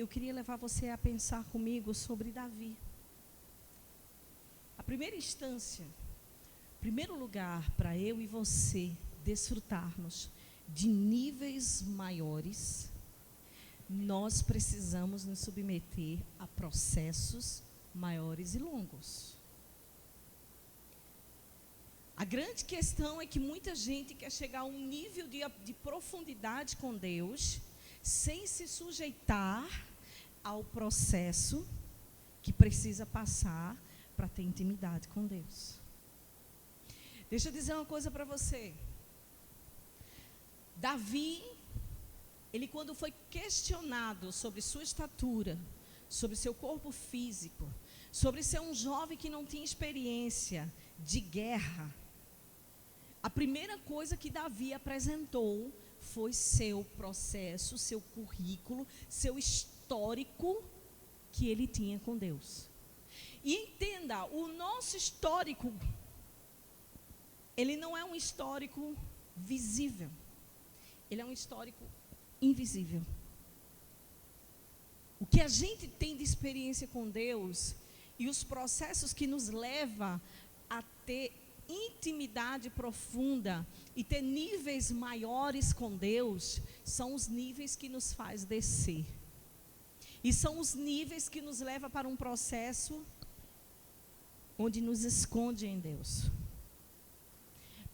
eu queria levar você a pensar comigo sobre Davi. A primeira instância, primeiro lugar para eu e você desfrutarmos de níveis maiores, nós precisamos nos submeter a processos maiores e longos. A grande questão é que muita gente quer chegar a um nível de profundidade com Deus, sem se sujeitar ao processo que precisa passar para ter intimidade com Deus. Deixa eu dizer uma coisa para você. Davi, ele quando foi questionado sobre sua estatura, sobre seu corpo físico, sobre ser um jovem que não tinha experiência de guerra, a primeira coisa que Davi apresentou foi seu processo, seu currículo, seu histórico que ele tinha com Deus. E entenda, o nosso histórico, ele não é um histórico visível, ele é um histórico invisível. O que a gente tem de experiência com Deus e os processos que nos levam a ter intimidade profunda e ter níveis maiores com Deus, são os níveis que nos faz descer. E são os níveis que nos levam para um processo onde nos esconde em Deus.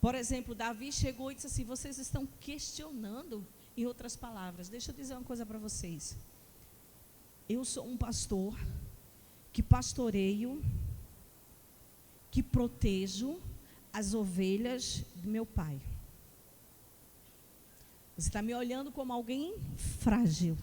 Por exemplo, Davi chegou e disse assim: vocês estão questionando, em outras palavras, deixa eu dizer uma coisa para vocês. Eu sou um pastor que pastoreio, que protejo as ovelhas do meu pai. Você está me olhando como alguém frágil.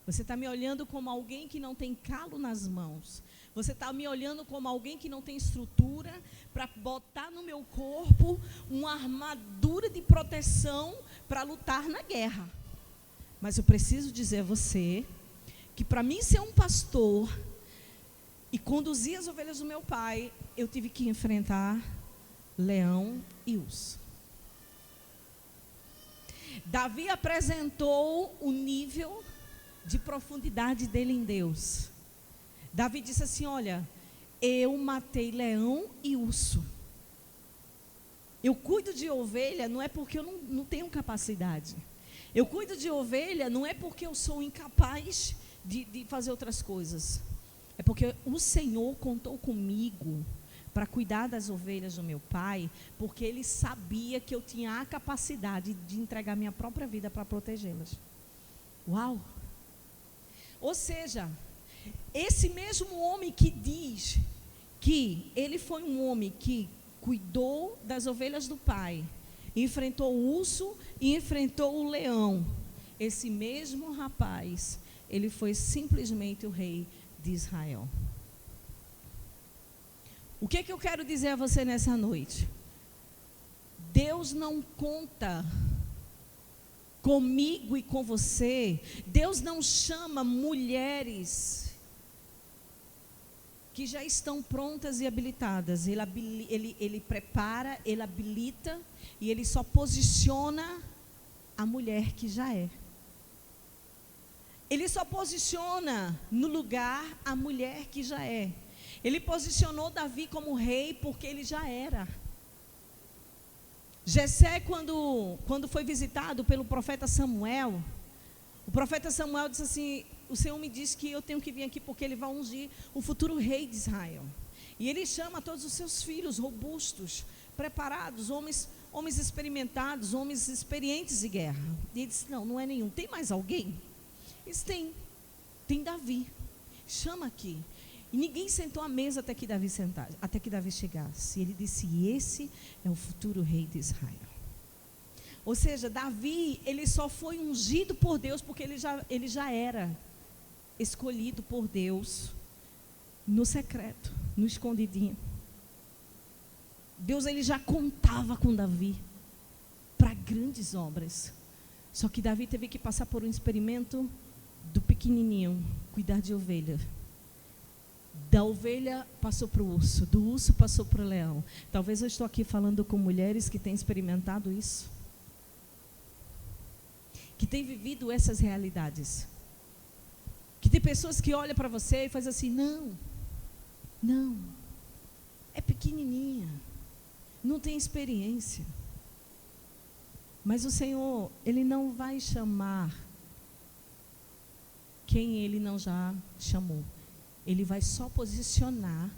Você está me olhando como alguém que não tem calo nas mãos. Você está me olhando como alguém que não tem estrutura para botar no meu corpo uma armadura de proteção para lutar na guerra. Mas eu preciso dizer a você que para mim ser um pastor e conduzir as ovelhas do meu pai, eu tive que enfrentar leão e urso. Davi apresentou o nível de profundidade dele em Deus. Davi disse assim: olha, eu matei leão e urso. Eu cuido de ovelha não é porque eu não tenho capacidade. Eu cuido de ovelha não é porque eu sou incapaz de fazer outras coisas. É porque o Senhor contou comigo para cuidar das ovelhas do meu pai, porque Ele sabia que eu tinha a capacidade de entregar minha própria vida para protegê-las. Uau! Ou seja, esse mesmo homem que diz que ele foi um homem que cuidou das ovelhas do pai, enfrentou o urso e enfrentou o leão, esse mesmo rapaz, ele foi simplesmente o rei de Israel. O que eu quero dizer a você nessa noite? Deus não conta comigo e com você. Deus não chama mulheres que já estão prontas e habilitadas. Ele prepara, Ele habilita e Ele só posiciona a mulher que já é. Ele só posiciona no lugar a mulher que já é. Ele posicionou Davi como rei porque ele já era. Jessé, quando foi visitado pelo profeta Samuel, o profeta Samuel disse assim: o Senhor me disse que eu tenho que vir aqui porque Ele vai ungir o futuro rei de Israel. E Ele chama todos os seus filhos robustos, preparados, homens experimentados, homens experientes de guerra. E ele disse: não é nenhum. Tem mais alguém? Ele disse: tem Davi. Chama aqui. E ninguém sentou à mesa até que Davi chegasse. E ele disse: esse é o futuro rei de Israel. Ou seja, Davi, ele só foi ungido por Deus porque ele já era escolhido por Deus no secreto, no escondidinho. Deus, ele já contava com Davi para grandes obras. Só que Davi teve que passar por um experimento do pequenininho, cuidar de ovelha. Da ovelha passou para o urso, do urso passou para o leão. Talvez eu estou aqui falando com mulheres que têm experimentado isso, que têm vivido essas realidades, Que tem pessoas que olham para você e fazem assim, não, é pequenininha, não tem experiência. Mas o Senhor, Ele não vai chamar quem Ele não já chamou. Ele vai só posicionar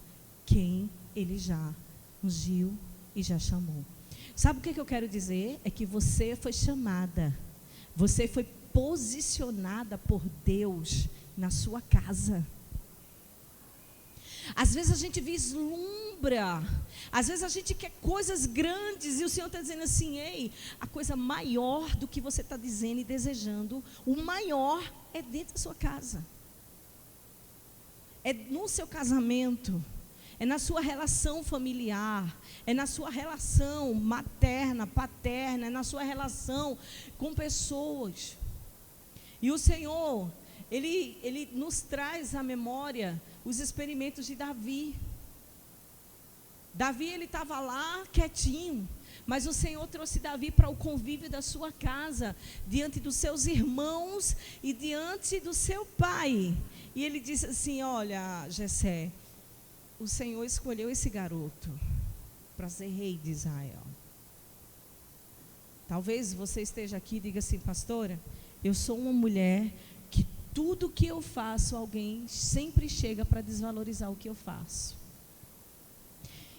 quem Ele já ungiu e já chamou. Sabe o que eu quero dizer? É que você foi chamada, você foi posicionada por Deus na sua casa. Às vezes a gente vislumbra, às vezes a gente quer coisas grandes e o Senhor está dizendo assim, ei, a coisa maior do que você está dizendo e desejando, o maior é dentro da sua casa, é no seu casamento, é na sua relação familiar, é na sua relação materna, paterna, é na sua relação com pessoas. E o Senhor, Ele nos traz à memória os experimentos de Davi. Davi, ele estava lá quietinho, mas o Senhor trouxe Davi para o convívio da sua casa, diante dos seus irmãos e diante do seu pai. E ele disse assim, olha, Jessé, o Senhor escolheu esse garoto para ser rei de Israel. Talvez você esteja aqui e diga assim, pastora, eu sou uma mulher que tudo que eu faço, alguém sempre chega para desvalorizar o que eu faço.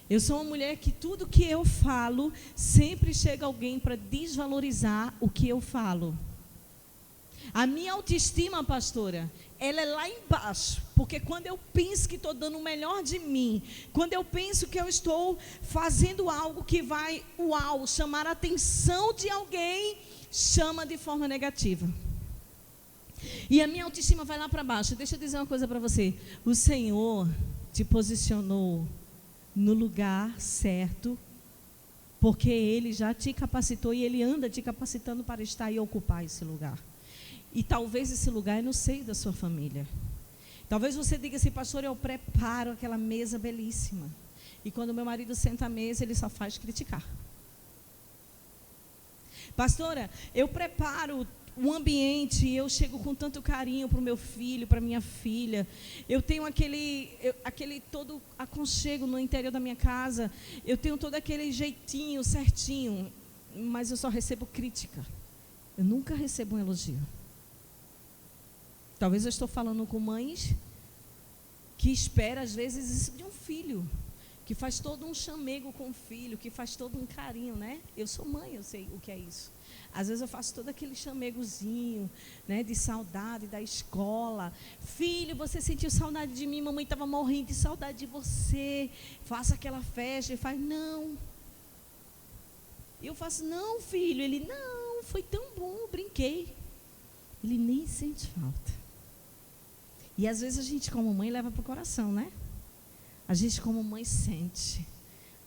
Eu sou uma mulher que tudo que eu falo, sempre chega alguém para desvalorizar o que eu falo. A minha autoestima, pastora, ela é lá embaixo, porque quando eu penso que estou dando o melhor de mim, quando eu penso que eu estou fazendo algo que vai, chamar a atenção de alguém, chama de forma negativa. E a minha autoestima vai lá para baixo. Deixa eu dizer uma coisa para você. O Senhor te posicionou no lugar certo, porque Ele já te capacitou e Ele anda te capacitando para estar e ocupar esse lugar. E talvez esse lugar é no seio da sua família. Talvez você diga assim, pastor, eu preparo aquela mesa belíssima. E quando meu marido senta à mesa, ele só faz criticar. Pastora, eu preparo um ambiente, eu chego com tanto carinho para o meu filho, para minha filha. Eu tenho aquele todo aconchego no interior da minha casa. Eu tenho todo aquele jeitinho certinho, mas eu só recebo crítica. Eu nunca recebo um elogio. Talvez eu estou falando com mães que esperam, às vezes, isso de um filho, que faz todo um chamego com o filho, que faz todo um carinho, né? Eu sou mãe, eu sei o que é isso. Às vezes eu faço todo aquele chamegozinho, né, de saudade da escola. Filho, você sentiu saudade de mim? Mamãe estava morrendo de saudade de você. Faça aquela festa. Ele faz, não. E eu faço, não, filho. Ele, não, foi tão bom, brinquei. Ele nem sente falta. E às vezes a gente como mãe leva para o coração, né? A gente como mãe sente.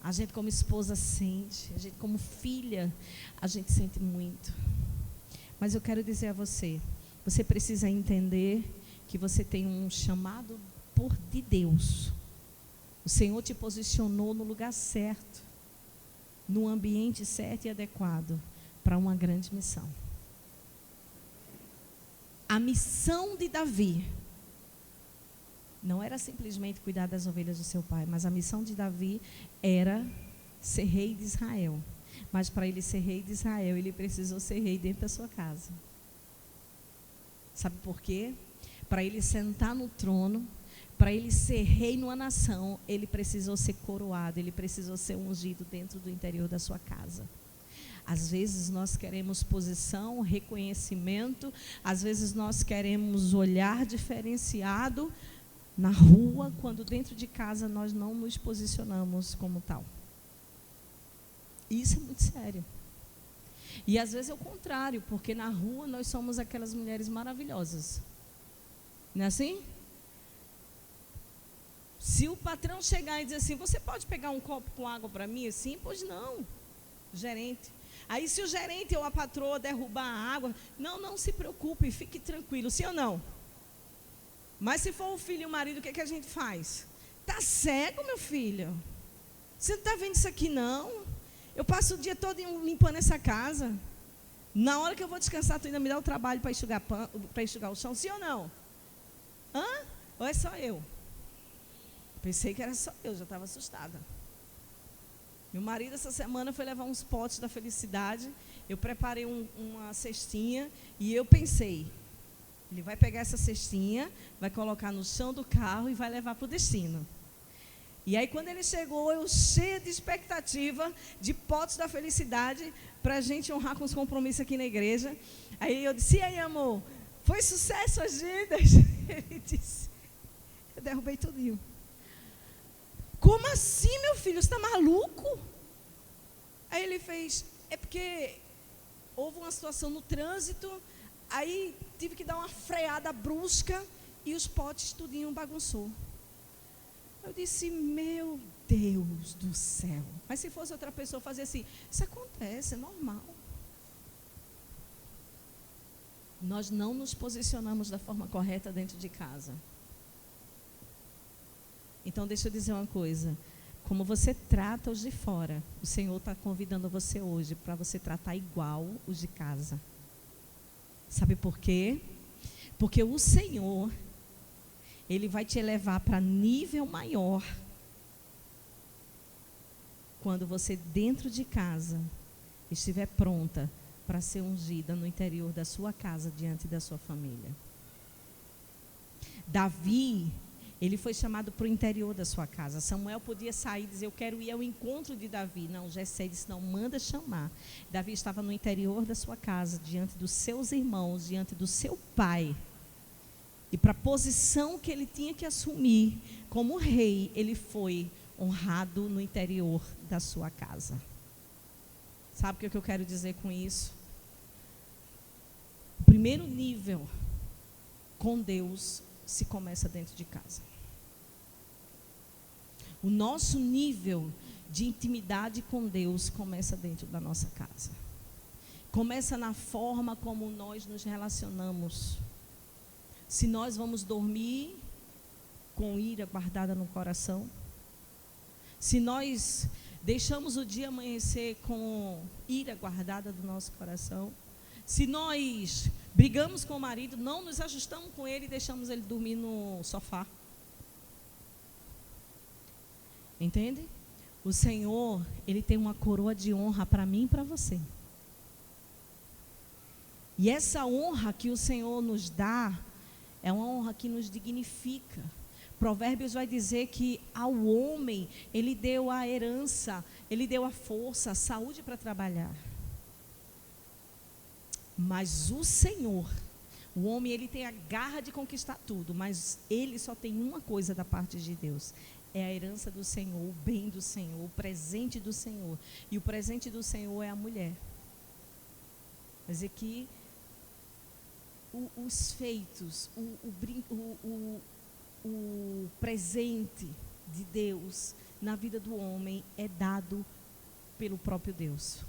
A gente como esposa sente. A gente como filha, a gente sente muito. Mas eu quero dizer a você, você precisa entender que você tem um chamado de Deus. O Senhor te posicionou no lugar certo, no ambiente certo e adequado para uma grande missão. A missão de Davi não era simplesmente cuidar das ovelhas do seu pai, mas a missão de Davi era ser rei de Israel. Mas para ele ser rei de Israel, ele precisou ser rei dentro da sua casa. Sabe por quê? Para ele sentar no trono, para ele ser rei numa nação, ele precisou ser coroado, ele precisou ser ungido dentro do interior da sua casa. Às vezes nós queremos posição, reconhecimento, às vezes nós queremos olhar diferenciado na rua, quando dentro de casa nós não nos posicionamos como tal. Isso é muito sério. E às vezes é o contrário, porque na rua nós somos aquelas mulheres maravilhosas. Não é assim? Se o patrão chegar e dizer assim, você pode pegar um copo com água para mim? Assim, pois não, gerente. Aí se o gerente ou a patroa derrubar a água, não se preocupe, fique tranquilo, sim ou não? Mas se for o filho e o marido, o que a gente faz? Tá cego, meu filho? Você não está vendo isso aqui, não? Eu passo o dia todo limpando essa casa. Na hora que eu vou descansar, tu ainda me dá o trabalho para enxugar o chão, sim ou não? Ou é só eu? Pensei que era só eu, já estava assustada. Meu marido essa semana foi levar uns potes da felicidade. Eu preparei uma cestinha e eu pensei, ele vai pegar essa cestinha, vai colocar no chão do carro e vai levar para o destino. E aí quando ele chegou, eu cheia de expectativa, de potes da felicidade, para a gente honrar com os compromissos aqui na igreja. Aí eu disse, e aí amor, foi sucesso as vendas? Ele disse, eu derrubei tudinho. Como assim, meu filho? Você está maluco? Aí ele fez, é porque houve uma situação no trânsito, aí tive que dar uma freada brusca e os potes tudinho bagunçou. Eu disse, meu Deus do céu. Mas se fosse outra pessoa fazer assim, isso acontece, é normal. Nós não nos posicionamos da forma correta dentro de casa. Então, deixa eu dizer uma coisa. Como você trata os de fora, o Senhor está convidando você hoje para você tratar igual os de casa. Sabe por quê? Porque o Senhor, Ele vai te elevar para nível maior quando você, dentro de casa, estiver pronta para ser ungida no interior da sua casa, diante da sua família. Davi, ele foi chamado para o interior da sua casa. Samuel podia sair e dizer, eu quero ir ao encontro de Davi. Não, Jessé disse, não, manda chamar. Davi estava no interior da sua casa, diante dos seus irmãos, diante do seu pai. E para a posição que ele tinha que assumir como rei, ele foi honrado no interior da sua casa. Sabe o que eu quero dizer com isso? O primeiro nível com Deus se começa dentro de casa. O nosso nível de intimidade com Deus começa dentro da nossa casa. Começa na forma como nós nos relacionamos. Se nós vamos dormir com ira guardada no coração, se nós deixamos o dia amanhecer com ira guardada do nosso coração, se nós brigamos com o marido, não nos ajustamos com ele e deixamos ele dormir no sofá. Entende? O Senhor, Ele tem uma coroa de honra para mim e para você. E essa honra que o Senhor nos dá, é uma honra que nos dignifica. Provérbios vai dizer que ao homem, Ele deu a herança, Ele deu a força, a saúde para trabalhar. Mas o Senhor, o homem, ele tem a garra de conquistar tudo, mas ele só tem uma coisa da parte de Deus. É a herança do Senhor, o bem do Senhor, o presente do Senhor. E o presente do Senhor é a mulher. Quer dizer que os feitos, o presente de Deus na vida do homem é dado pelo próprio Deus.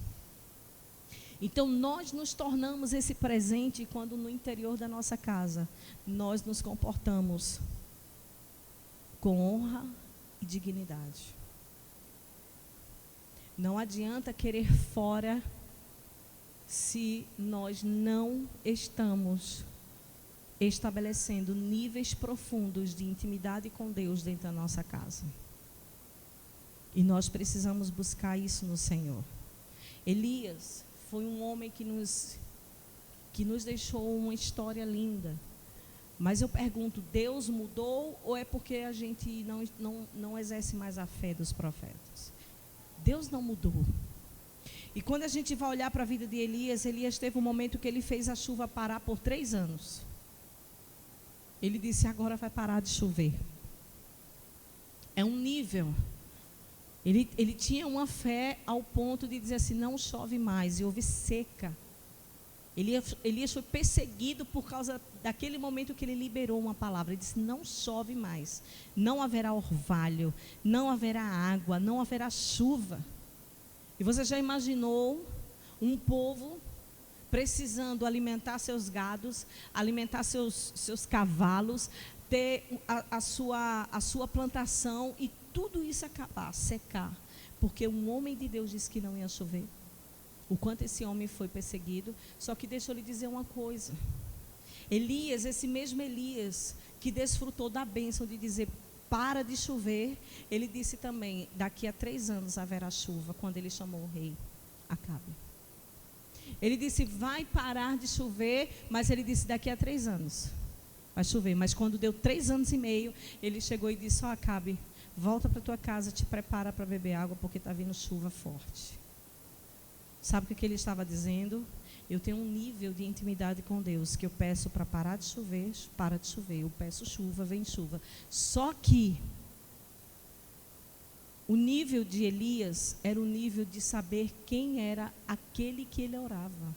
Então nós nos tornamos esse presente quando no interior da nossa casa nós nos comportamos com honra e dignidade. Não adianta querer fora se nós não estamos estabelecendo níveis profundos de intimidade com Deus dentro da nossa casa. E nós precisamos buscar isso no Senhor. Elias foi um homem que nos deixou uma história linda. Mas eu pergunto, Deus mudou ou é porque a gente não exerce mais a fé dos profetas? Deus não mudou. E quando a gente vai olhar para a vida de Elias, Elias teve um momento que ele fez a chuva parar por 3 anos. Ele disse, agora vai parar de chover. É um nível. Ele tinha uma fé ao ponto de dizer assim, não chove mais, e houve seca. Elias foi perseguido por causa daquele momento que ele liberou uma palavra. Ele disse, não chove mais, não haverá orvalho, não haverá água, não haverá chuva. E você já imaginou um povo precisando alimentar seus gados, alimentar seus cavalos, ter a sua plantação e tudo isso acabar, secar, porque um homem de Deus disse que não ia chover. O quanto esse homem foi perseguido. Só que deixa eu lhe dizer uma coisa, Elias, esse mesmo Elias, que desfrutou da bênção de dizer, para de chover, ele disse também, daqui a 3 anos haverá chuva, quando ele chamou o rei Acabe. Ele disse, vai parar de chover, mas ele disse, daqui a 3 anos vai chover. Mas quando deu 3 anos e meio, ele chegou e disse, Acabe, volta para tua casa, te prepara para beber água, porque está vindo chuva forte. Sabe o que ele estava dizendo? Eu tenho um nível de intimidade com Deus, que eu peço para parar de chover, para de chover. Eu peço chuva, vem chuva. Só que o nível de Elias era o nível de saber quem era aquele que ele orava.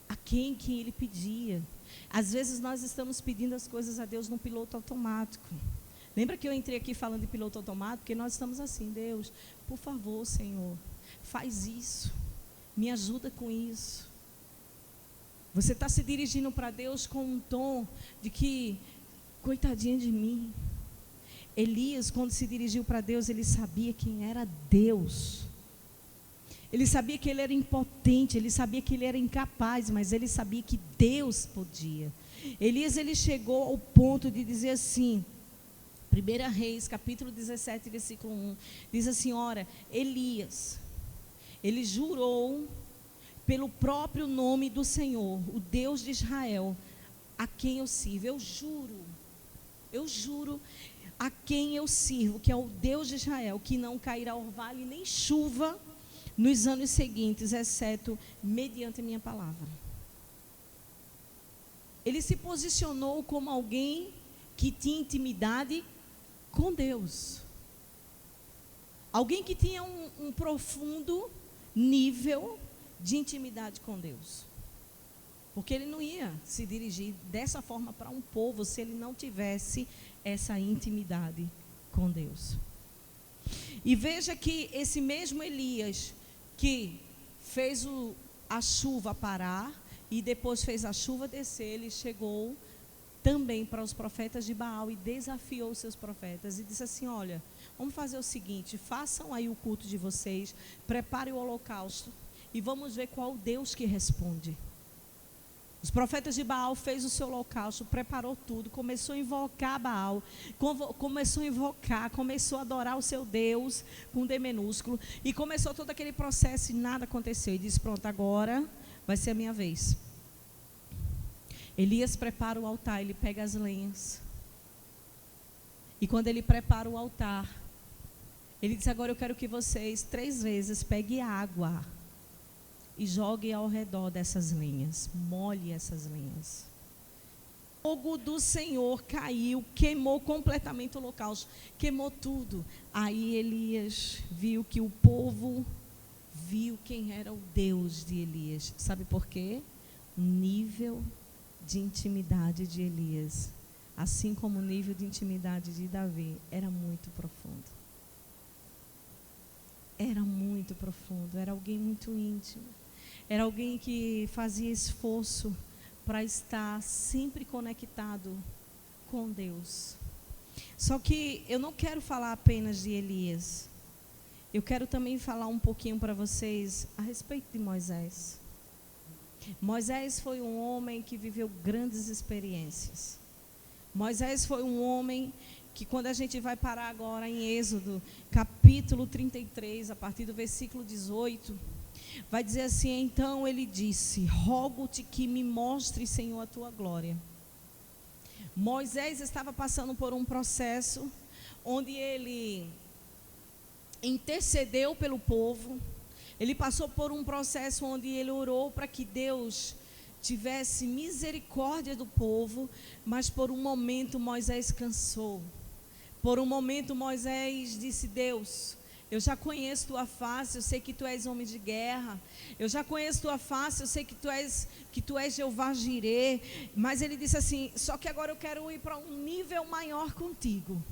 A quem que ele pedia. Às vezes nós estamos pedindo as coisas a Deus num piloto automático. Lembra que eu entrei aqui falando de piloto automático? Porque nós estamos assim, Deus, por favor, Senhor, faz isso. Me ajuda com isso. Você está se dirigindo para Deus com um tom de que, coitadinha de mim. Elias, quando se dirigiu para Deus, ele sabia quem era Deus. Ele sabia que ele era impotente, ele sabia que ele era incapaz, mas ele sabia que Deus podia. Elias, ele chegou ao ponto de dizer assim, 1 Reis, capítulo 17, versículo 1, diz assim, ora, Elias, ele jurou pelo próprio nome do Senhor, o Deus de Israel, a quem eu sirvo. Eu juro a quem eu sirvo, que é o Deus de Israel, que não cairá orvalho nem chuva nos anos seguintes, exceto mediante a minha palavra. Ele se posicionou como alguém que tinha intimidade com Deus. Alguém que tinha um profundo nível de intimidade com Deus. Porque ele não ia se dirigir dessa forma para um povo se ele não tivesse essa intimidade com Deus. E veja que esse mesmo Elias que fez a chuva parar e depois fez a chuva descer, ele chegou também para os profetas de Baal e desafiou os seus profetas e disse assim, olha, vamos fazer o seguinte, façam aí o culto de vocês, preparem o holocausto e vamos ver qual Deus que responde. Os profetas de Baal fez o seu holocausto, preparou tudo, começou a invocar Baal, começou a adorar o seu Deus com D minúsculo, e começou todo aquele processo e nada aconteceu. E disse, pronto, agora vai ser a minha vez. Elias prepara o altar, ele pega as lenhas. E quando ele prepara o altar, ele diz, agora eu quero que vocês 3 vezes peguem água e jogue ao redor dessas lenhas, molhe essas lenhas. O fogo do Senhor caiu, queimou completamente o holocausto, queimou tudo. Aí Elias viu que o povo viu quem era o Deus de Elias. Sabe por quê? O nível de intimidade de Elias, assim como o nível de intimidade de Davi, era muito profundo. Era muito profundo, era alguém muito íntimo. Era alguém que fazia esforço para estar sempre conectado com Deus. Só que eu não quero falar apenas de Elias. Eu quero também falar um pouquinho para vocês a respeito de Moisés. Moisés foi um homem que viveu grandes experiências. Moisés foi um homem que, quando a gente vai parar agora em Êxodo, capítulo 33, a partir do versículo 18, vai dizer assim, então ele disse, rogo-te que me mostre, Senhor, a tua glória. Moisés estava passando por um processo onde ele intercedeu pelo povo. Ele passou por um processo onde ele orou para que Deus tivesse misericórdia do povo, mas por um momento Moisés cansou. Por um momento Moisés disse, Deus, eu já conheço tua face, eu sei que tu és homem de guerra. Eu já conheço tua face, eu sei que tu és Jeová Jirê. Mas ele disse assim, só que agora eu quero ir para um nível maior contigo.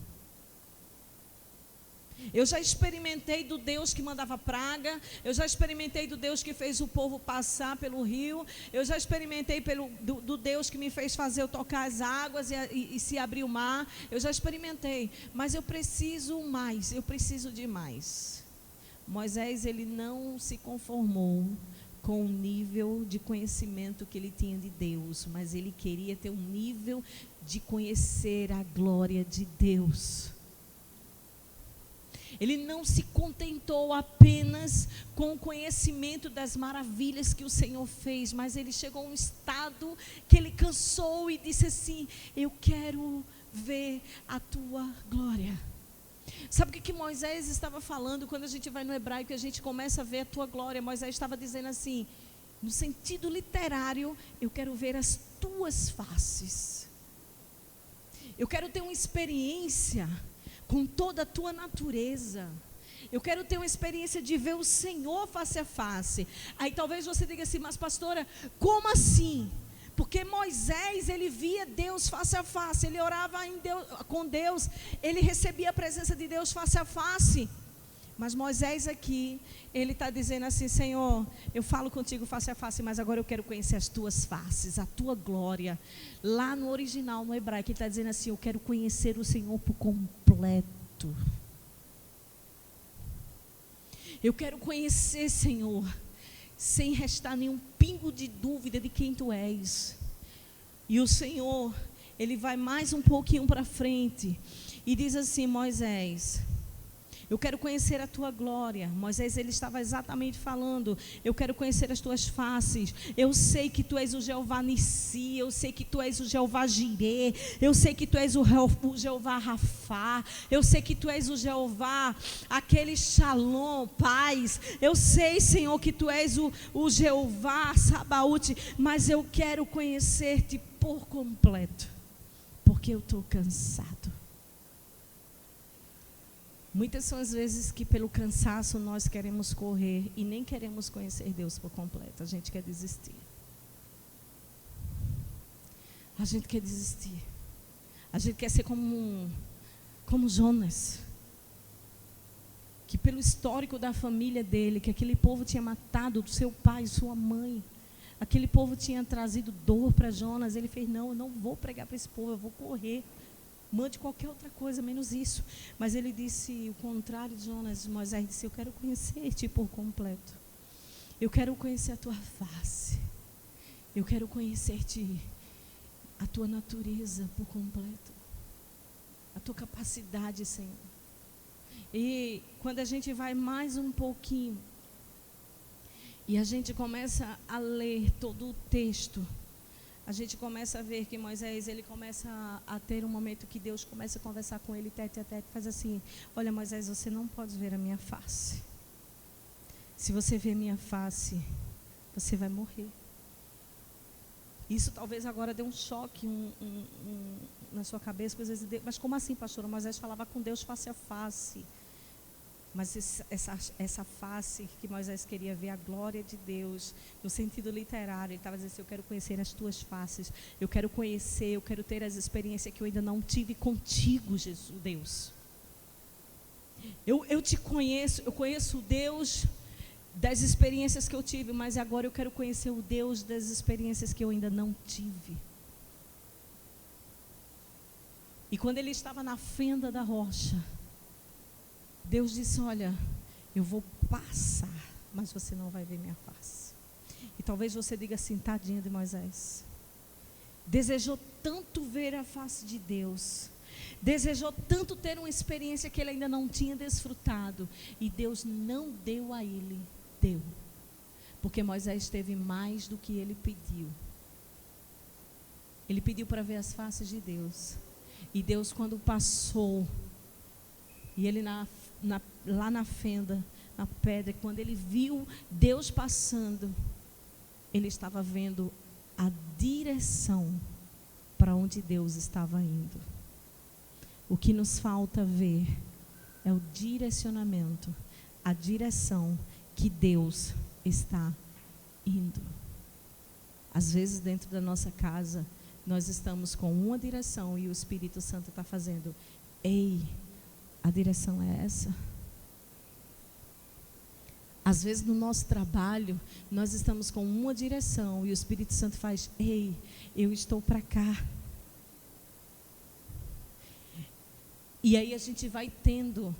Eu já experimentei do Deus que mandava praga, eu já experimentei do Deus que fez o povo passar pelo rio, eu já experimentei do Deus que me fez fazer eu tocar as águas e se abrir o mar, eu já experimentei, mas eu preciso mais, eu preciso de mais. Moisés, ele não se conformou com o nível de conhecimento que ele tinha de Deus, mas ele queria ter um nível de conhecer a glória de Deus. Ele não se contentou apenas com o conhecimento das maravilhas que o Senhor fez, mas ele chegou a um estado que ele cansou e disse assim: eu quero ver a tua glória. Sabe o que Moisés estava falando? Quando a gente vai no hebraico e a gente começa a ver a tua glória, Moisés estava dizendo assim, no sentido literário: eu quero ver as tuas faces. Eu quero ter uma experiência com toda a tua natureza. Eu quero ter uma experiência de ver o Senhor face a face. Aí talvez você diga assim: mas pastora, como assim? Porque Moisés, ele via Deus face a face, ele orava com Deus, ele recebia a presença de Deus face a face. Mas Moisés aqui, ele está dizendo assim: Senhor, eu falo contigo face a face, mas agora eu quero conhecer as tuas faces, a tua glória. Lá no original, no hebraico, ele está dizendo assim: eu quero conhecer o Senhor por completo. Eu quero conhecer, Senhor, sem restar nenhum pingo de dúvida de quem tu és. E o Senhor, ele vai mais um pouquinho para frente e diz assim: Moisés, eu quero conhecer a tua glória. Moisés, ele estava exatamente falando: eu quero conhecer as tuas faces. Eu sei que tu és o Jeová Nissi, eu sei que tu és o Jeová Jirê, eu sei que tu és o Jeová Rafá, eu sei que tu és o Jeová, aquele Shalom, paz. Eu sei, Senhor, que tu és o Jeová Sabaúte, mas eu quero conhecer-te por completo, porque eu estou cansado. Muitas são as vezes que pelo cansaço nós queremos correr e nem queremos conhecer Deus por completo. A gente quer desistir. A gente quer desistir. A gente quer ser como Jonas, que pelo histórico da família dele, que aquele povo tinha matado seu pai e sua mãe, aquele povo tinha trazido dor para Jonas. Ele fez: não, eu não vou pregar para esse povo, eu vou correr. Mande qualquer outra coisa, menos isso. Mas ele disse o contrário de Jonas. Moisés disse: eu quero conhecer-te por completo. Eu quero conhecer a tua face. Eu quero conhecer-te, a tua natureza por completo. A tua capacidade, Senhor. E quando a gente vai mais um pouquinho, e a gente começa a ler todo o texto, a gente começa a ver que Moisés, ele começa a ter um momento que Deus começa a conversar com ele tete a tete, faz assim: olha, Moisés, você não pode ver a minha face. Se você ver minha face, você vai morrer. Isso talvez agora dê um choque na sua cabeça, às vezes, mas como assim, pastora? Moisés falava com Deus face a face. Mas essa face que Moisés queria ver, a glória de Deus, no sentido literário, ele estava dizendo assim: eu quero conhecer as tuas faces, eu quero conhecer, eu quero ter as experiências que eu ainda não tive contigo, Jesus, Deus. Eu te conheço, eu conheço o Deus das experiências que eu tive, mas agora eu quero conhecer o Deus das experiências que eu ainda não tive. E quando ele estava na fenda da rocha, Deus disse: olha, eu vou passar, mas você não vai ver minha face. E talvez você diga assim: tadinho de Moisés. Desejou tanto ver a face de Deus, desejou tanto ter uma experiência que ele ainda não tinha desfrutado, e Deus não deu a ele. Deu, porque Moisés teve mais do que ele pediu. Ele pediu para ver as faces de Deus, e Deus, quando passou, e ele lá na fenda, na pedra, quando ele viu Deus passando, ele estava vendo a direção para onde Deus estava indo. O que nos falta ver é o direcionamento, a direção que Deus está indo. Às vezes dentro da nossa casa, nós estamos com uma direção e o Espírito Santo está fazendo: ei, a direção é essa. Às vezes no nosso trabalho, nós estamos com uma direção e o Espírito Santo faz: ei, eu estou para cá. E aí a gente vai tendo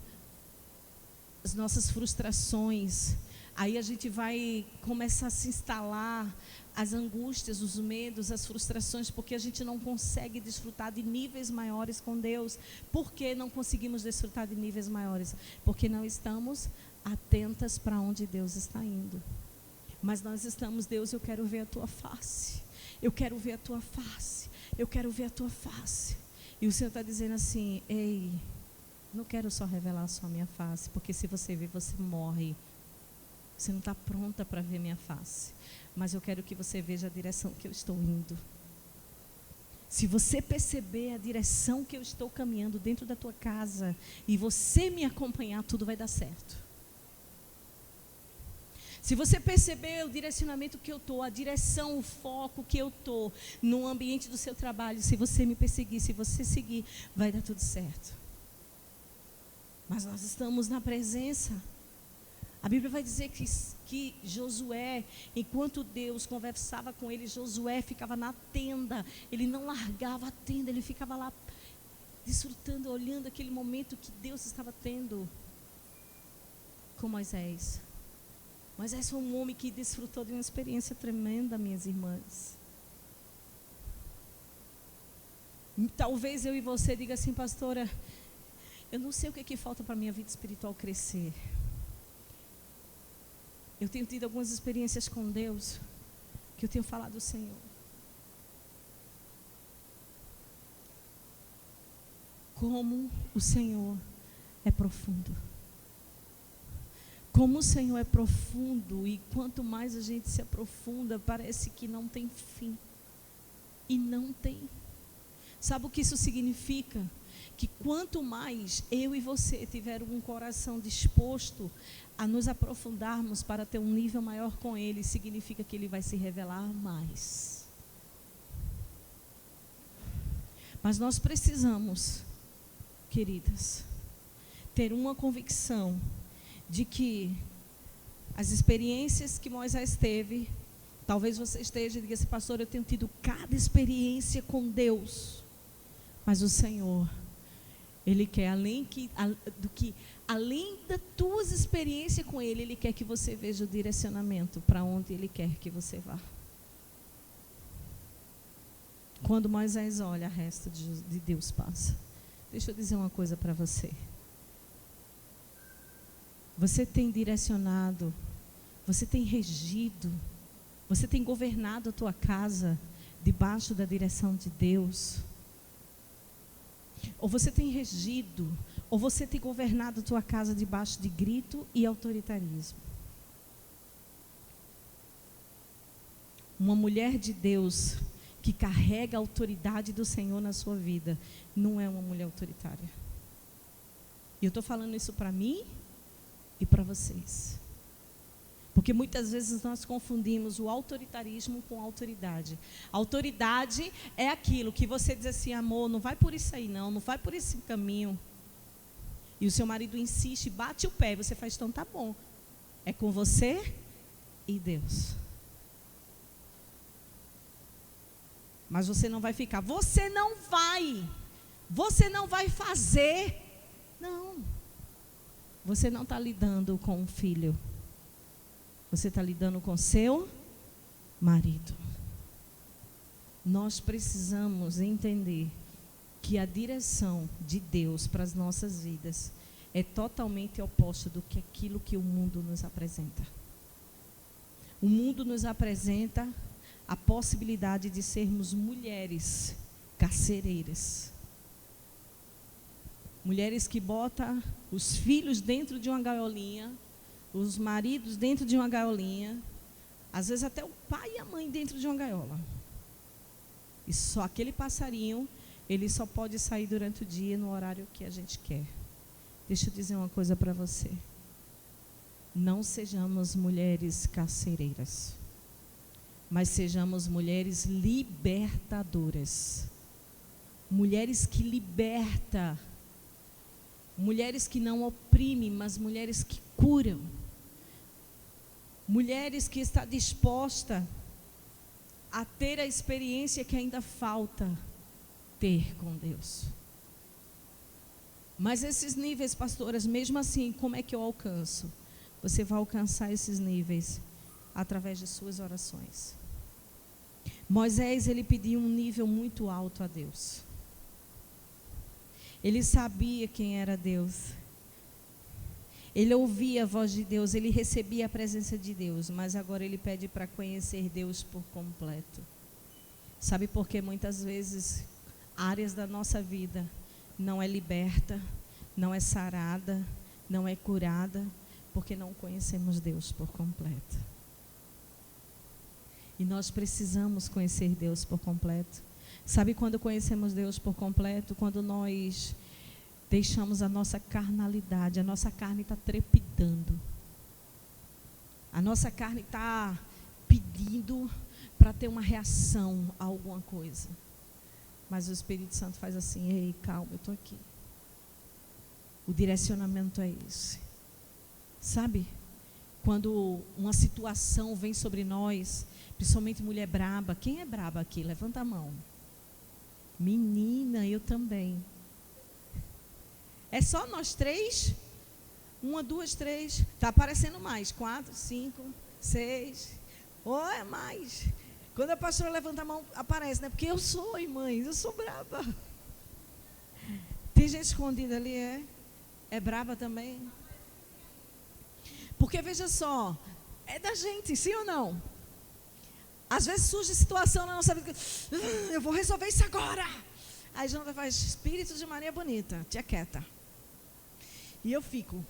as nossas frustrações, Aí a gente vai começar a se instalar as angústias, os medos, as frustrações, porque a gente não consegue desfrutar de níveis maiores com Deus. Por que não conseguimos desfrutar de níveis maiores? Porque não estamos atentas para onde Deus está indo. Mas nós estamos, Deus, eu quero ver a tua face. Eu quero ver a tua face. Eu quero ver a tua face. E o Senhor está dizendo assim: ei, não quero só revelar só a minha face, porque se você ver, você morre. Você não está pronta para ver minha face. Mas eu quero que você veja a direção que eu estou indo. Se você perceber a direção que eu estou caminhando dentro da tua casa, e você me acompanhar, tudo vai dar certo. Se você perceber o direcionamento que eu estou, a direção, o foco que eu estou no ambiente do seu trabalho, se você me perseguir, se você seguir, vai dar tudo certo. Mas nós estamos na presença. A Bíblia vai dizer que Josué, enquanto Deus conversava com ele, Josué ficava na tenda. Ele não largava a tenda, ele ficava lá desfrutando, olhando aquele momento que Deus estava tendo com Moisés. Moisés foi um homem que desfrutou de uma experiência tremenda, minhas irmãs. Talvez eu e você diga assim: pastora, eu não sei o que falta para a minha vida espiritual crescer. Eu tenho tido algumas experiências com Deus, que eu tenho falado do Senhor. Como o Senhor é profundo. Como o Senhor é profundo, e quanto mais a gente se aprofunda, parece que não tem fim. E não tem. Sabe o que isso significa? Que quanto mais eu e você tiver um coração disposto a nos aprofundarmos para ter um nível maior com Ele, significa que Ele vai se revelar mais. Mas nós precisamos, queridas, ter uma convicção de que as experiências que Moisés teve, talvez você esteja e diga assim: pastor, eu tenho tido cada experiência com Deus, mas o Senhor, Ele quer, além das tuas experiências com Ele, Ele quer que você veja o direcionamento para onde Ele quer que você vá. Quando Moisés olha, o resto de Deus passa. Deixa eu dizer uma coisa para você. Você tem direcionado, você tem regido, você tem governado a tua casa debaixo da direção de Deus? Ou você tem regido, ou você tem governado a tua casa debaixo de grito e autoritarismo? Uma mulher de Deus que carrega a autoridade do Senhor na sua vida não é uma mulher autoritária. E eu estou falando isso para mim e para vocês. Porque muitas vezes nós confundimos o autoritarismo com autoridade. Autoridade é aquilo que você diz assim: amor, não vai por isso aí não vai por esse caminho. E o seu marido insiste, bate o pé, e você faz: então tá bom, é com você e Deus. Mas você não vai ficar, você não vai fazer. Não. Você não está lidando com um filho. Você está lidando com seu marido. Nós precisamos entender que a direção de Deus para as nossas vidas é totalmente oposta do que aquilo que o mundo nos apresenta. O mundo nos apresenta a possibilidade de sermos mulheres carcereiras. Mulheres que botam os filhos dentro de uma gaiolinha, os maridos dentro de uma gaiolinha, às vezes até o pai e a mãe dentro de uma gaiola. E só aquele passarinho, ele só pode sair durante o dia no horário que a gente quer. Deixa eu dizer uma coisa para você. Não sejamos mulheres carcereiras, mas sejamos mulheres libertadoras. Mulheres que libertam. Mulheres que não oprimem, mas mulheres que curam. Mulheres que estão dispostas a ter a experiência que ainda falta ter com Deus. Mas esses níveis, pastoras, mesmo assim, como é que eu alcanço? você vai alcançar esses níveis através de suas orações. Moisés, ele pediu um nível muito alto a Deus. Ele sabia quem era Deus. Ele ouvia a voz de Deus, ele recebia a presença de Deus, mas agora ele pede para conhecer Deus por completo. Sabe por que muitas vezes áreas da nossa vida não é liberta, não é sarada, não é curada? Porque não conhecemos Deus por completo. E nós precisamos conhecer Deus por completo. Sabe quando conhecemos Deus por completo? Quando nós deixamos a nossa carnalidade, a nossa carne está trepidando. A nossa carne está pedindo para ter uma reação a alguma coisa. Mas o Espírito Santo faz assim: ei, calma, eu estou aqui. O direcionamento é esse. Sabe? Quando uma situação vem sobre nós, principalmente mulher braba. Quem é braba aqui? Levanta a mão. Menina, eu também. É só nós três? 1, 2, 3. Está aparecendo mais. 4, 5, 6. Ou é mais. Quando a pastora levanta a mão, aparece, né? Porque eu sou, irmãs, eu sou braba. Tem gente escondida ali, é? É braba também? Porque veja só, é da gente, sim ou não? Às vezes surge situação na nossa vida, eu vou resolver isso agora. Aí Jonathan faz: Espírito de Maria Bonita, te aquieta. E eu fico: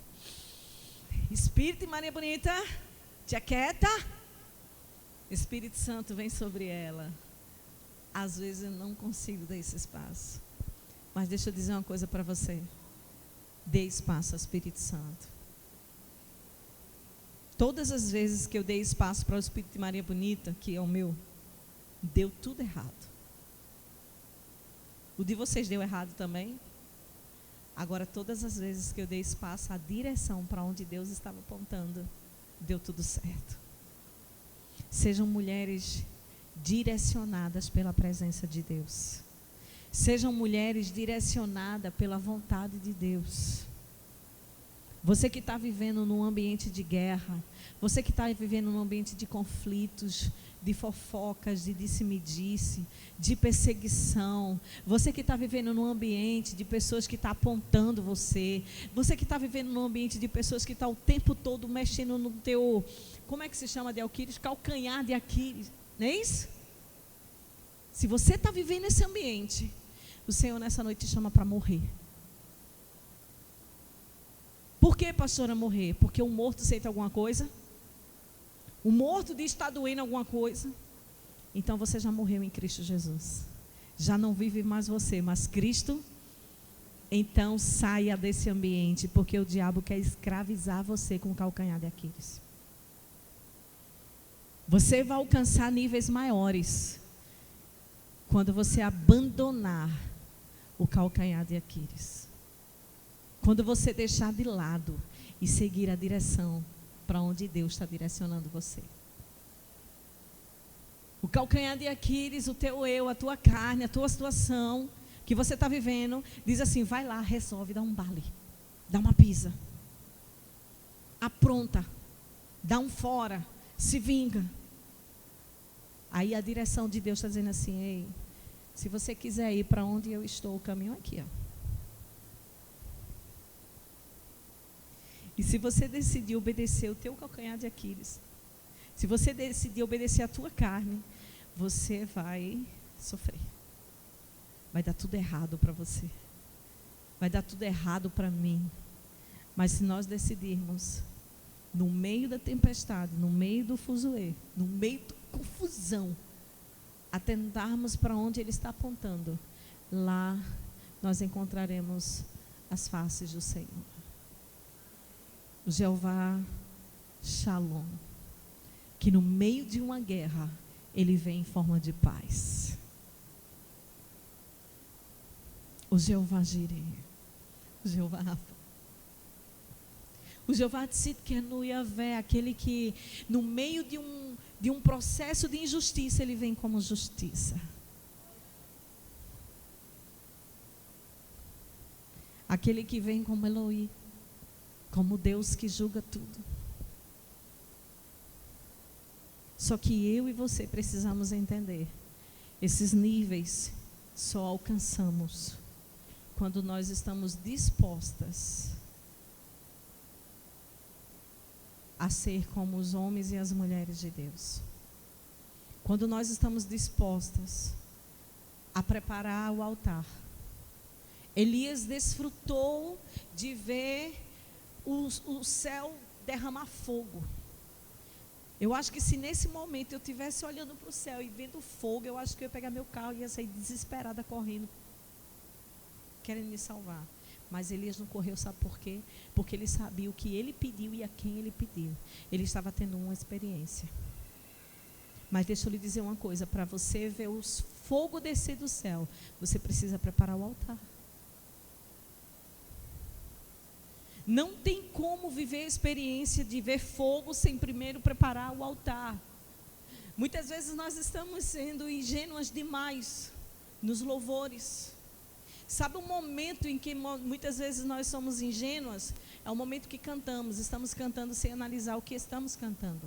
Espírito de Maria Bonita, te aquieta. Espírito Santo vem sobre ela. Às vezes eu não consigo dar esse espaço. Mas deixa eu dizer uma coisa para você: dê espaço ao Espírito Santo. Todas as vezes que eu dei espaço para o Espírito de Maria Bonita, que é o meu, deu tudo errado. O de vocês deu errado também? Agora, todas as vezes que eu dei espaço, a direção para onde Deus estava apontando, deu tudo certo. Sejam mulheres direcionadas pela presença de Deus. Sejam mulheres direcionadas pela vontade de Deus. Você que está vivendo num ambiente de guerra, você que está vivendo num ambiente de conflitos, de fofocas, de disse-me-disse, de perseguição, você que está vivendo num ambiente de pessoas que estão apontando você que está vivendo num ambiente de pessoas que estão o tempo todo mexendo no teu, como é que se chama de Aquiles? Calcanhar de Aquiles, não é isso? Se você está vivendo nesse ambiente, o Senhor nessa noite te chama para morrer. Por que, pastora, morrer? Porque o morto sente alguma coisa? O morto diz que está doendo alguma coisa? Então você já morreu em Cristo Jesus. Já não vive mais você, mas Cristo. Então saia desse ambiente, porque o diabo quer escravizar você com o calcanhar de Aquiles. Você vai alcançar níveis maiores quando você abandonar o calcanhar de Aquiles. Quando você deixar de lado e seguir a direção para onde Deus está direcionando você. O calcanhar de Aquiles, o teu eu, a tua carne, a tua situação que você está vivendo, diz assim: vai lá, resolve, dá um bale, dá uma pisa, apronta, dá um fora, se vinga. Aí a direção de Deus está dizendo assim: ei, se você quiser ir para onde eu estou, o caminho é aqui, ó. E se você decidir obedecer o teu calcanhar de Aquiles, se você decidir obedecer a tua carne, você vai sofrer. Vai dar tudo errado para você. Vai dar tudo errado para mim. Mas se nós decidirmos, no meio da tempestade, no meio do fuzuê, no meio da confusão, atentarmos para onde Ele está apontando, lá nós encontraremos as faces do Senhor. O Jeová Shalom, que no meio de uma guerra, Ele vem em forma de paz. O Jeová Jireh, o Jeová Rafa. O Jeová Tzidkenu Yavé, aquele que no meio de um processo de injustiça, Ele vem como justiça. Aquele que vem como Elohim, como Deus que julga tudo. Só que eu e você precisamos entender, esses níveis só alcançamos quando nós estamos dispostas a ser como os homens e as mulheres de Deus. Quando nós estamos dispostas a preparar o altar. Elias desfrutou de ver o céu derramar fogo. Eu acho que se nesse momento eu estivesse olhando para o céu e vendo fogo, eu acho que eu ia pegar meu carro e ia sair desesperada correndo, querendo me salvar. Mas Elias não correu, sabe por quê? Porque ele sabia o que ele pediu e a quem ele pediu. Ele estava tendo uma experiência. Mas deixa eu lhe dizer uma coisa, para você ver o fogo descer do céu, você precisa preparar o altar. Não tem como viver a experiência de ver fogo sem primeiro preparar o altar. Muitas vezes nós estamos sendo ingênuas demais nos louvores. Sabe o momento em que muitas vezes nós somos ingênuas? É o momento que cantamos, estamos cantando sem analisar o que estamos cantando.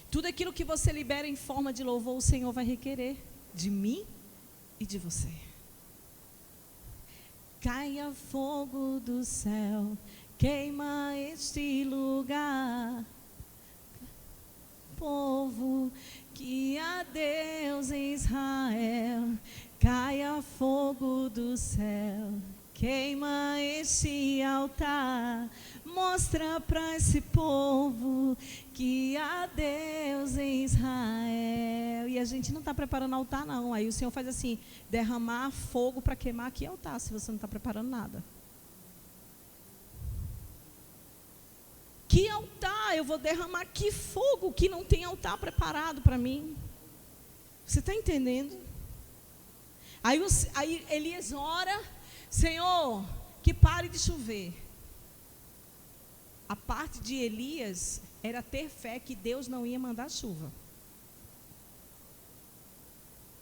Tudo aquilo que você libera em forma de louvor, o Senhor vai requerer de mim e de você. Caia fogo do céu, queima este lugar. Povo que há Deus em Israel, caia fogo do céu, queima este altar. Mostra para esse povo que há Deus em Israel. E a gente não está preparando altar não. Aí o Senhor faz assim, derramar fogo para queimar aqui altar, se você não está preparando nada. Que altar? Eu vou derramar que fogo que não tem altar preparado para mim. Você está entendendo? Aí Elias ora, Senhor, que pare de chover. A parte de Elias era ter fé que Deus não ia mandar chuva.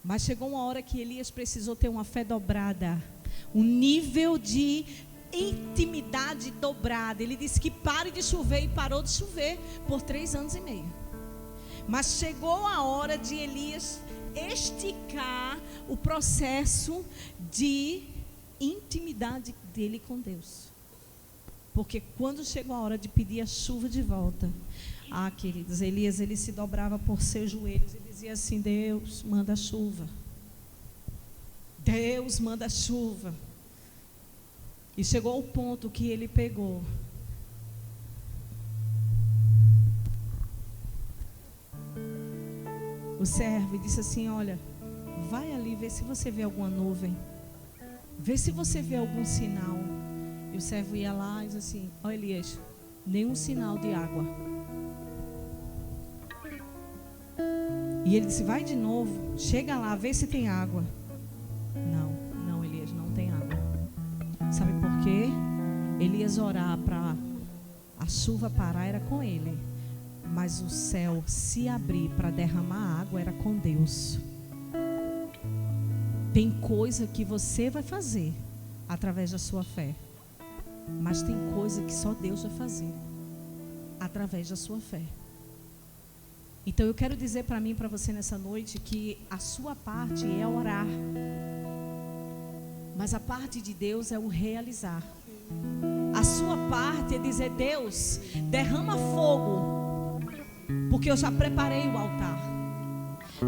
Mas chegou uma hora que Elias precisou ter uma fé dobrada, um nível de intimidade dobrada. Ele disse que pare de chover e parou de chover por 3 anos e meio. Mas chegou a hora de Elias esticar o processo de intimidade dele com Deus. Porque quando chegou a hora de pedir a chuva de volta, queridos, Elias, ele se dobrava por seus joelhos e dizia assim, Deus, manda chuva. Deus, manda chuva. E chegou ao ponto que ele pegou o servo e disse assim, olha, vai ali ver se você vê alguma nuvem. Vê se você vê algum sinal. E o servo ia lá e disse assim, ó Elias, nenhum sinal de água. E ele disse, vai de novo, chega lá, vê se tem água. Não Elias, não tem água. Sabe por quê? Elias orar para a chuva parar era com ele. Mas o céu se abrir para derramar água era com Deus. Tem coisa que você vai fazer através da sua fé. Mas tem coisa que só Deus vai fazer através da sua fé. Então eu quero dizer para mim e para você nessa noite que a sua parte é orar. Mas a parte de Deus é o realizar. A sua parte é dizer, Deus, derrama fogo, porque eu já preparei o altar.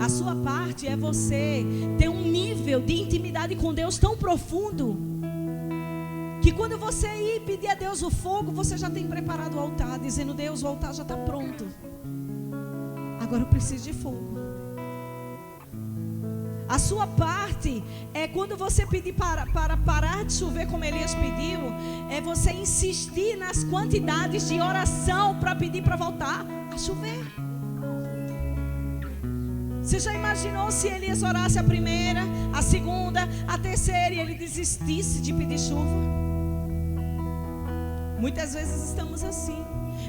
A sua parte é você ter um nível de intimidade com Deus tão profundo que quando você ir pedir a Deus o fogo, você já tem preparado o altar, dizendo, Deus, o altar já está pronto. Agora eu preciso de fogo. A sua parte é quando você pedir para parar de chover, como Elias pediu, é você insistir nas quantidades de oração para pedir para voltar a chover. Você já imaginou se Elias orasse a primeira, a segunda, a terceira e ele desistisse de pedir chuva? Muitas vezes estamos assim.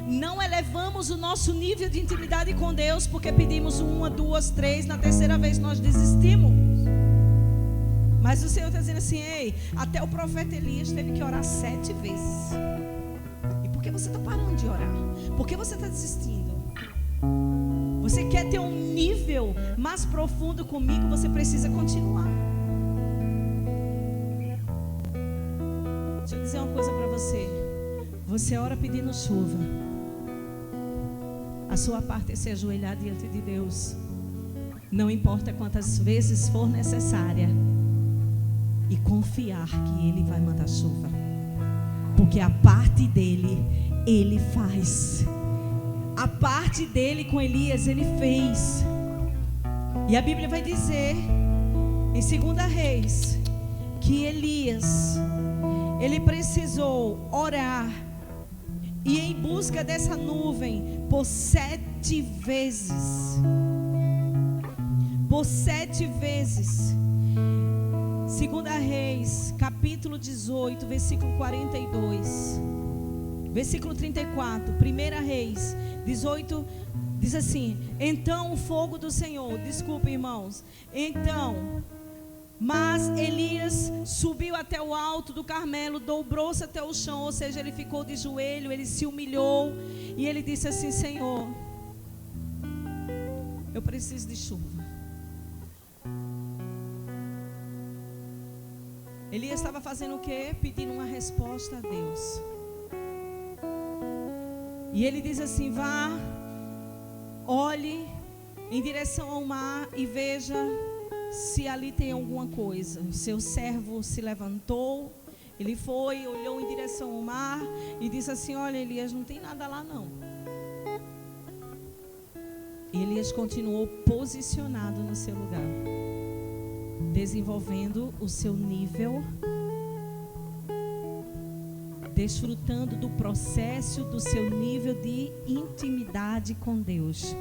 Não elevamos o nosso nível de intimidade com Deus porque pedimos 1, 2, 3, na terceira vez nós desistimos. Mas o Senhor está dizendo assim, ei, até o profeta Elias teve que orar 7 vezes. E por que você está parando de orar? Por que você está desistindo? Você quer ter um nível mais profundo comigo? Você precisa continuar. Deixa eu dizer uma coisa para você. Você ora pedindo chuva. A sua parte é se ajoelhar diante de Deus. Não importa quantas vezes for necessária. E confiar que Ele vai mandar chuva. Porque a parte dele, Ele faz. A parte dele com Elias, Ele fez. E a Bíblia vai dizer, em 2 Reis, que Elias, ele precisou orar e ir em busca dessa nuvem por 7 vezes. Por 7 vezes. 2 Reis, capítulo 18, versículo 42. Versículo 34. 1 Reis 18 diz assim: então o fogo do Senhor, desculpe, irmãos. Mas Elias subiu até o alto do Carmelo, dobrou-se até o chão, ou seja, ele ficou de joelho, ele se humilhou e ele disse assim: Senhor, eu preciso de chuva. Elias estava fazendo o quê? Pedindo uma resposta a Deus. E ele diz assim: vá, olhe em direção ao mar e veja se ali tem alguma coisa. O seu servo se levantou, ele foi, olhou em direção ao mar e disse assim: olha, Elias, não tem nada lá não. E Elias continuou posicionado no seu lugar, desenvolvendo o seu nível, desfrutando do processo do seu nível de intimidade com Deus.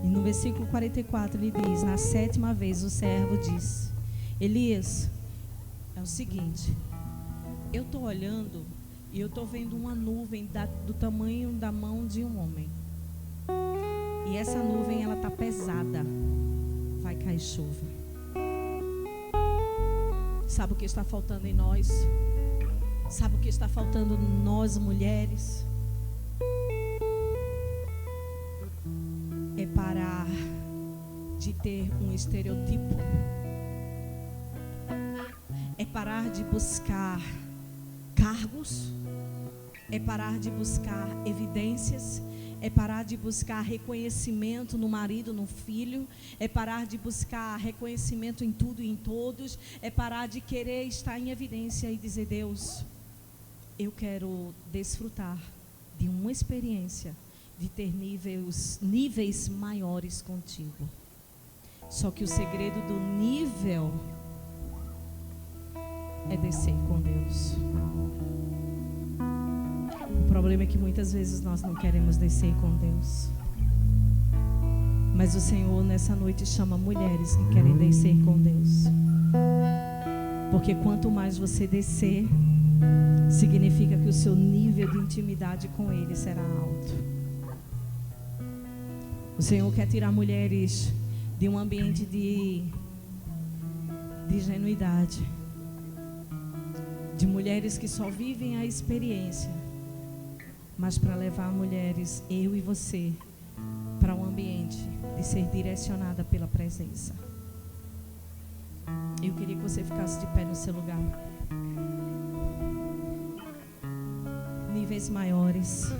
E no versículo 44 ele diz: na 7ª vez o servo disse: Elias, é o seguinte, eu estou olhando e eu estou vendo uma nuvem do tamanho da mão de um homem. E essa nuvem, ela está pesada. Vai cair chuva. Sabe o que está faltando em nós? Sabe o que está faltando em nós, mulheres? É parar de ter um estereotipo. É parar de buscar cargos. É parar de buscar evidências. É parar de buscar reconhecimento no marido, no filho. É parar de buscar reconhecimento em tudo e em todos. É parar de querer estar em evidência e dizer: Deus, eu quero desfrutar de uma experiência de ter níveis maiores contigo. Só que o segredo do nível é descer com Deus. O problema é que muitas vezes nós não queremos descer com Deus. Mas o Senhor nessa noite chama mulheres que querem descer com Deus. Porque quanto mais você descer, significa que o seu nível de intimidade com Ele será alto. O Senhor quer tirar mulheres de um ambiente de ingenuidade, de mulheres que só vivem a experiência, mas para levar mulheres, eu e você, para um ambiente de ser direcionada pela presença. Eu queria que você ficasse de pé no seu lugar. Níveis maiores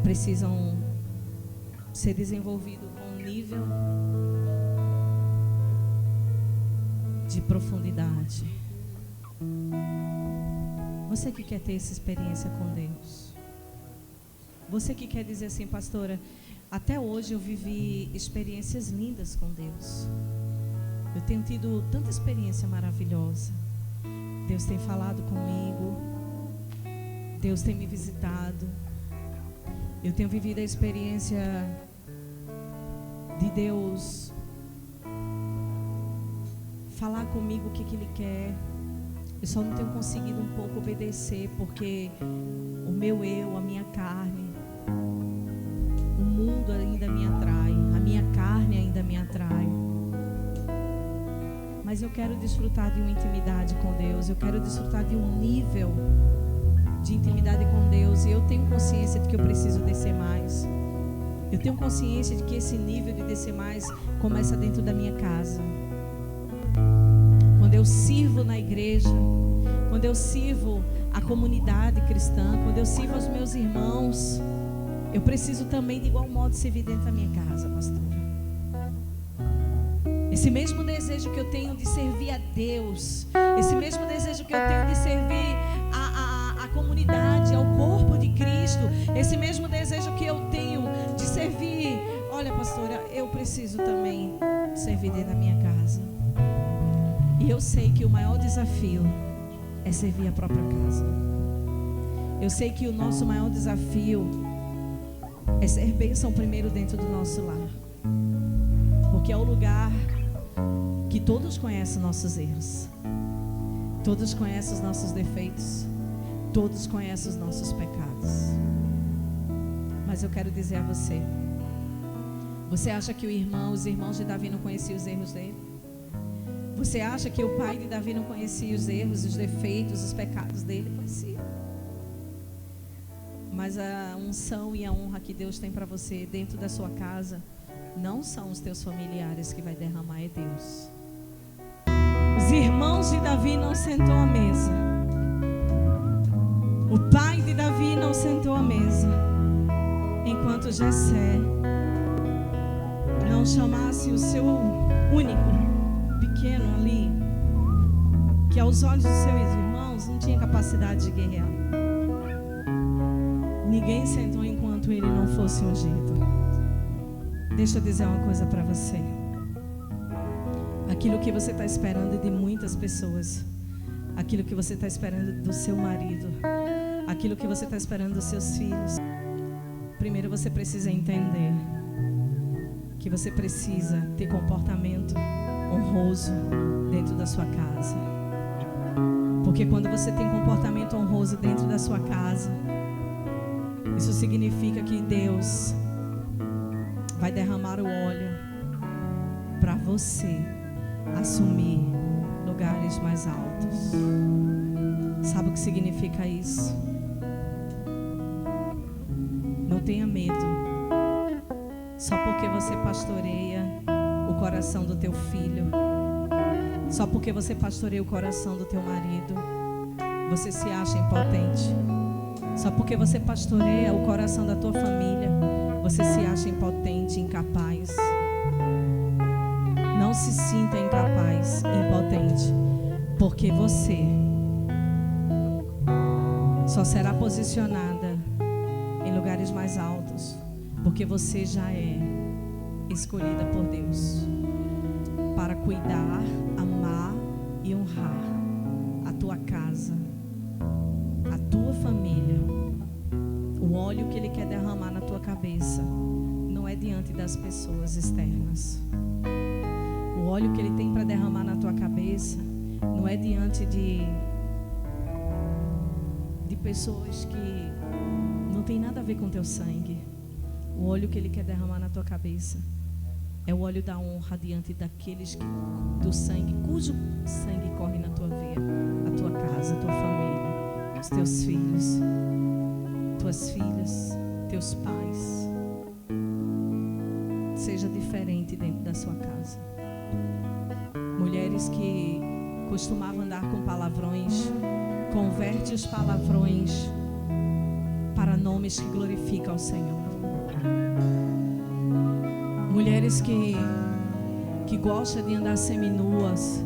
precisam ser desenvolvidos com um nível de profundidade. Você que quer ter essa experiência com Deus, você que quer dizer assim: pastora, até hoje eu vivi experiências lindas com Deus, eu tenho tido tanta experiência maravilhosa, Deus tem falado comigo, Deus tem me visitado, eu tenho vivido a experiência de Deus falar comigo o que Ele quer. Eu só não tenho conseguido um pouco obedecer, porque o meu eu, a minha carne, o mundo ainda me atrai, a minha carne ainda me atrai. Mas eu quero desfrutar de uma intimidade com Deus, eu quero desfrutar de um nível de intimidade com Deus, e eu tenho consciência de que eu preciso descer mais. Eu tenho consciência de que esse nível de descer mais começa dentro da minha casa. Quando eu sirvo na igreja, quando eu sirvo a comunidade cristã, quando eu sirvo aos meus irmãos, eu preciso também de igual modo servir dentro da minha casa, pastora. Esse mesmo desejo que eu tenho de servir a Deus, esse mesmo desejo que eu tenho de servir a comunidade, ao corpo de Cristo, esse mesmo desejo que eu tenho de servir, olha, pastora, eu preciso também servir dentro da minha casa. E eu sei que o maior desafio é servir a própria casa. Eu sei que o nosso maior desafio é ser bênção primeiro dentro do nosso lar, porque é o lugar que todos conhecem nossos erros, todos conhecem os nossos defeitos, todos conhecem os nossos pecados. Mas eu quero dizer a você, você acha que os irmãos de Davi não conheciam os erros dele? Você acha que o pai de Davi não conhecia os erros, os defeitos, os pecados dele? Conhecia. Mas a unção e a honra que Deus tem para você dentro da sua casa não são os teus familiares que vai derramar, é Deus. Os irmãos de Davi não sentou à mesa. O pai de Davi não sentou à mesa enquanto Jessé não chamasse o seu único pequeno ali, que aos olhos dos seus irmãos não tinha capacidade de guerrear. Ninguém sentou enquanto ele não fosse ungido. Deixa eu dizer uma coisa para você. Aquilo que você está esperando de muitas pessoas, aquilo que você está esperando do seu marido, aquilo que você está esperando dos seus filhos, primeiro você precisa entender que você precisa ter comportamento honroso dentro da sua casa. Porque quando você tem comportamento honroso dentro da sua casa, isso significa que Deus vai derramar o óleo para você assumir lugares mais altos. Sabe o que significa isso? Não tenha medo. Só porque você pastoreia o coração do teu filho, só porque você pastoreia o coração do teu marido, você se acha impotente. Só porque você pastoreia o coração da tua família, você se acha impotente, incapaz. Não se sinta incapaz, impotente, porque você só será posicionada em lugares mais altos, porque você já é escolhida por Deus para cuidar, amar e honrar a tua casa, a tua família. O óleo que Ele quer derramar na tua cabeça não é diante das pessoas externas. O óleo que Ele tem para derramar na tua cabeça não é diante de pessoas que não tem nada a ver com teu sangue. O óleo que Ele quer derramar na tua cabeça é o óleo da honra diante daqueles do sangue, cujo sangue corre na tua veia, a tua casa, a tua família, os teus filhos, tuas filhas, teus pais. Seja diferente dentro da sua casa. Mulheres que costumavam andar com palavrões, converte os palavrões para nomes que glorificam ao Senhor. Mulheres que gostam de andar seminuas,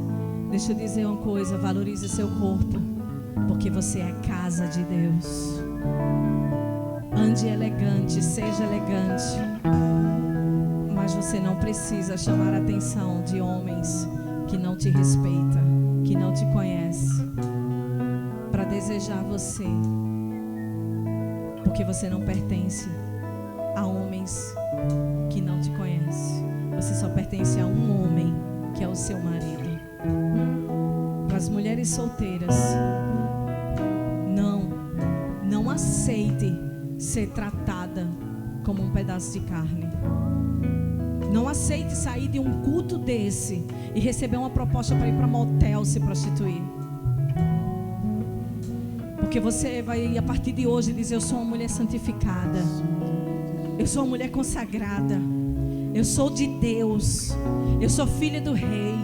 deixa eu dizer uma coisa, valorize seu corpo, porque você é casa de Deus. Ande elegante, seja elegante, mas você não precisa chamar a atenção de homens que não te respeitam, que não te conhecem, para desejar você, porque você não pertence a homens que não te conhecem. Você só pertence a um homem, que é o seu marido. Para as mulheres solteiras, não aceite ser tratada como um pedaço de carne. Não aceite sair de um culto desse e receber uma proposta para ir para motel se prostituir. Porque você vai, a partir de hoje, dizer: eu sou uma mulher santificada, eu sou uma mulher consagrada, eu sou de Deus, eu sou filha do Rei,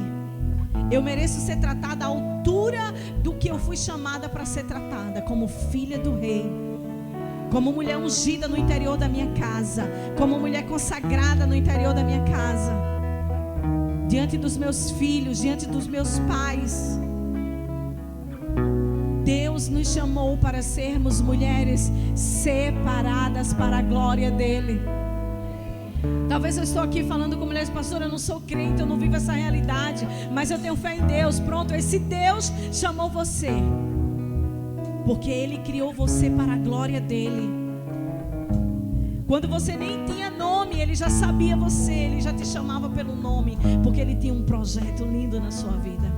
eu mereço ser tratada à altura do que eu fui chamada para ser tratada, como filha do Rei, como mulher ungida no interior da minha casa, como mulher consagrada no interior da minha casa, diante dos meus filhos, diante dos meus pais. Deus nos chamou para sermos mulheres separadas para a glória dEle. Talvez eu estou aqui falando com mulheres: pastora, eu não sou crente, eu não vivo essa realidade, mas eu tenho fé em Deus. Pronto, esse Deus chamou você, porque Ele criou você para a glória dEle. Quando você nem tinha nome, Ele já sabia você, Ele já te chamava pelo nome, porque Ele tinha um projeto lindo na sua vida.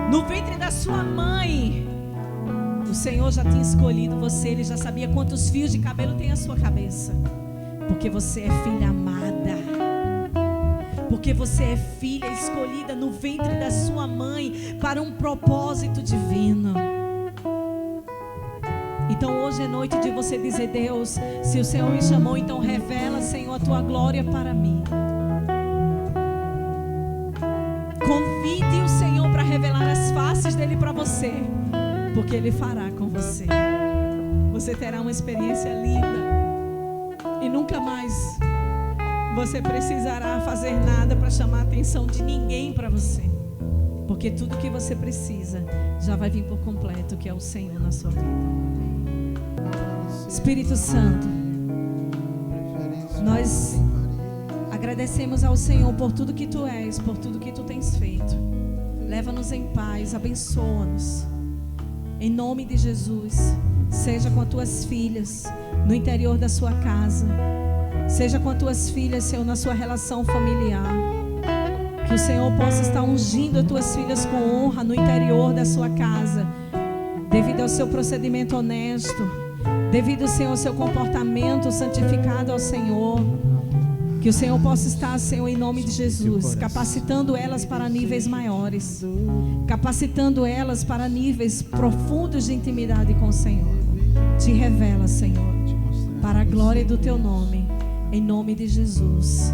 No ventre da sua mãe, o Senhor já tinha escolhido você. Ele já sabia quantos fios de cabelo tem a sua cabeça, porque você é filha amada, porque você é filha escolhida no ventre da sua mãe para um propósito divino. Então hoje é noite de você dizer: Deus, se o Senhor me chamou, então revela, Senhor, a tua glória para mim. Convide o Senhor para revelar as faces dele para você, porque Ele fará com você. Você terá uma experiência linda e nunca mais você precisará fazer nada para chamar a atenção de ninguém para você, porque tudo que você precisa já vai vir por completo, que é o Senhor na sua vida. Espírito Santo, nós agradecemos ao Senhor por tudo que Tu és, por tudo que Tu tens feito. Leva-nos em paz, abençoa-nos. Em nome de Jesus, seja com as Tuas filhas no interior da sua casa, seja com as Tuas filhas, Senhor, na sua relação familiar. Que o Senhor possa estar ungindo as Tuas filhas com honra no interior da sua casa, devido ao seu procedimento honesto, devido, Senhor, ao seu comportamento santificado ao Senhor. Que o Senhor possa estar, Senhor, em nome de Jesus, capacitando elas para níveis maiores, capacitando elas para níveis profundos de intimidade com o Senhor. Te revela, Senhor, para a glória do Teu nome, em nome de Jesus.